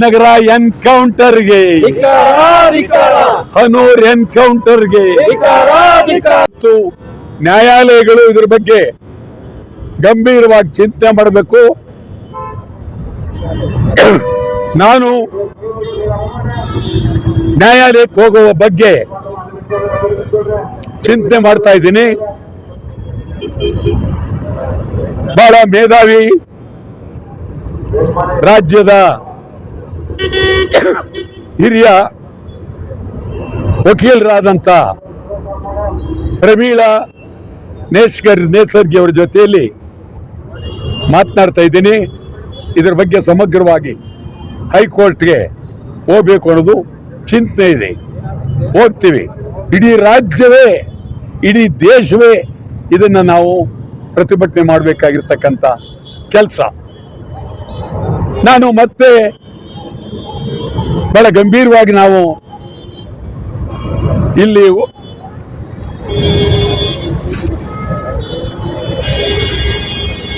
ನಗರ ಎನ್ಕೌಂಟರ್ಗೆ ಹನೂರ್ ಎನ್ಕೌಂಟರ್ಗೆ ನ್ಯಾಯಾಲಯಗಳು ಇದ್ರ ಬಗ್ಗೆ ಗಂಭೀರವಾಗಿ ಚಿಂತನೆ ಮಾಡಬೇಕು. ನಾನು ನ್ಯಾಯಾಲಯಕ್ಕೆ ಹೋಗುವ ಬಗ್ಗೆ ಚಿಂತನೆ ಮಾಡ್ತಾ ಇದ್ದೀನಿ. ಬಹಳ ಮೇಧಾವಿ ರಾಜ್ಯದ ಹಿರಿಯ ವಕೀಲರಾದಂಥ ಪ್ರಮೀಳಾ ನೇಸರ್ಗಿ ಅವರ ಜೊತೆಯಲ್ಲಿ ಮಾತನಾಡ್ತಾ ಇದ್ದೀನಿ. ಇದರ ಬಗ್ಗೆ ಸಮಗ್ರವಾಗಿ ಹೈಕೋರ್ಟ್ಗೆ ಹೋಗ್ಬೇಕು ಅನ್ನೋದು ಚಿಂತನೆ ಇದೆ. ಹೋಗ್ತೀವಿ. ಇಡೀ ರಾಜ್ಯವೇ ಇಡೀ ದೇಶವೇ ಇದನ್ನು ನಾವು ಪ್ರತಿಭಟನೆ ಮಾಡಬೇಕಾಗಿರ್ತಕ್ಕಂಥ ಕೆಲಸ. ನಾನು ಮತ್ತೆ ಬಹಳ ಗಂಭೀರವಾಗಿ ನಾವು ಇಲ್ಲಿ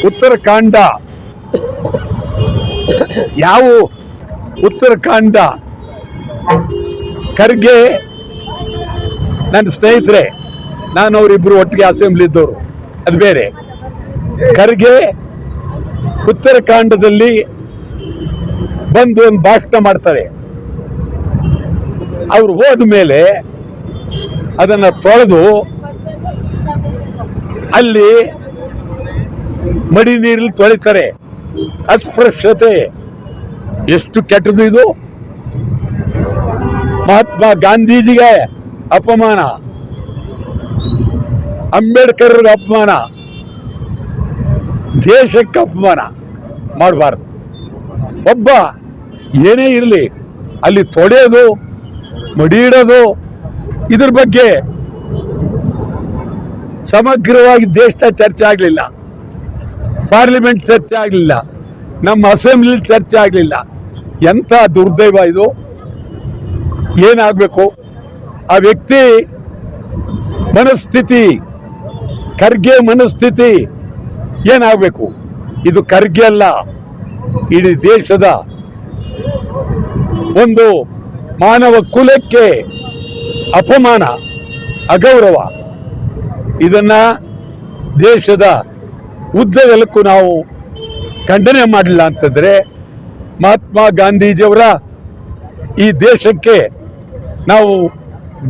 ಉತ್ತರಾಖಂಡ ಯಾವ ಉತ್ತರಾಖಂಡ ಖರ್ಗೆ ನನ್ನ ಸ್ನೇಹಿತರೆ, ನಾನು ಅವರಿಬ್ಬರು ಒಟ್ಟಿಗೆ ಅಸೆಂಬ್ಲಿ ಇದ್ದವರು, ಅದು ಬೇರೆ. ಖರ್ಗೆ ಉತ್ತರಾಖಂಡದಲ್ಲಿ ಬಂದು ಒಂದು ಭಾಷಣ ಮಾಡ್ತಾರೆ. ಅವ್ರು ಹೋದ ಮೇಲೆ ಅದನ್ನು ತೊಳೆದು ಅಲ್ಲಿ ಮಡಿ ನೀರಲ್ಲಿ ತೊಳಿತಾರೆ. ಅಸ್ಪೃಶ್ಯತೆ ಎಷ್ಟು ಕೆಟ್ಟದ್ದು ಇದು! ಮಹಾತ್ಮ ಗಾಂಧೀಜಿಗೆ ಅಪಮಾನ, ಅಂಬೇಡ್ಕರ್ಗೆ ಅಪಮಾನ, ದೇಶಕ್ಕೆ ಅಪಮಾನ ಮಾಡಬಾರ್ದು. ಒಬ್ಬ ಏನೇ ಇರಲಿ ಅಲ್ಲಿ ತೊಳೆಯೋದು, ಮಡಿಯಿಡೋದು, ಇದ್ರ ಬಗ್ಗೆ ಸಮಗ್ರವಾಗಿ ದೇಶದ ಚರ್ಚೆ ಆಗಲಿಲ್ಲ, ಪಾರ್ಲಿಮೆಂಟ್ ಚರ್ಚೆ ಆಗಲಿಲ್ಲ, ನಮ್ಮ ಅಸೆಂಬ್ಲಿ ಚರ್ಚೆ ಆಗಲಿಲ್ಲ. ಎಂಥ ದುರ್ದೈವ ಇದು! ಏನಾಗಬೇಕು? ಆ ವ್ಯಕ್ತಿ ಮನಸ್ಥಿತಿ, ಖರ್ಗೆ ಮನಸ್ಥಿತಿ ಏನಾಗಬೇಕು? ಇದು ಖರ್ಗೆ ಅಲ್ಲ, ಇಡೀ ದೇಶದ ಒಂದು ಮಾನವ ಕುಲಕ್ಕೆ ಅಪಮಾನ, ಅಗೌರವ. ಇದನ್ನ ದೇಶದ ಉದ್ದಗಲಕ್ಕೂ ನಾವು ಖಂಡನೆ ಮಾಡಲಿಲ್ಲ ಅಂತಂದ್ರೆ ಮಹಾತ್ಮ ಗಾಂಧೀಜಿಯವರ ಈ ದೇಶಕ್ಕೆ ನಾವು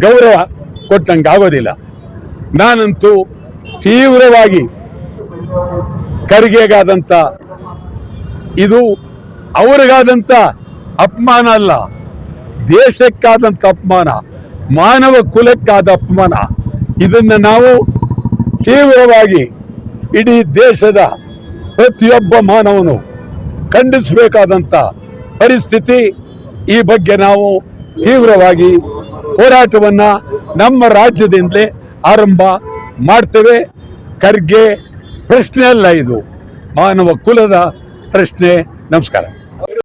ಗೌರವ ಕೊಟ್ಟಂಗೆ ಆಗೋದಿಲ್ಲ. ನಾನಂತೂ ತೀವ್ರವಾಗಿ ಖರ್ಗೆಗಾದಂಥ ಇದು ಅವರಿಗಾದಂಥ ಅಪಮಾನ ಅಲ್ಲ, ದೇಶಕ್ಕಾದಂಥ ಅಪಮಾನ, ಮಾನವ ಕುಲಕ್ಕಾದ ಅಪಮಾನ. ಇದನ್ನು ನಾವು ತೀವ್ರವಾಗಿ ಇಡೀ ದೇಶದ ಪ್ರತಿಯೊಬ್ಬ ಮಾನವನು ಖಂಡಿಸಬೇಕಾದಂಥ ಪರಿಸ್ಥಿತಿ. ಈ ಬಗ್ಗೆ ನಾವು ತೀವ್ರವಾಗಿ ಹೋರಾಟವನ್ನು ನಮ್ಮ ರಾಜ್ಯದಿಂದಲೇ ಆರಂಭ ಮಾಡ್ತೇವೆ. ಖರ್ಗೆ ಪ್ರಶ್ನೆ ಅಲ್ಲ, ಇದು ಮಾನವ ಕುಲದ ಪ್ರಶ್ನೆ. ನಮಸ್ಕಾರ.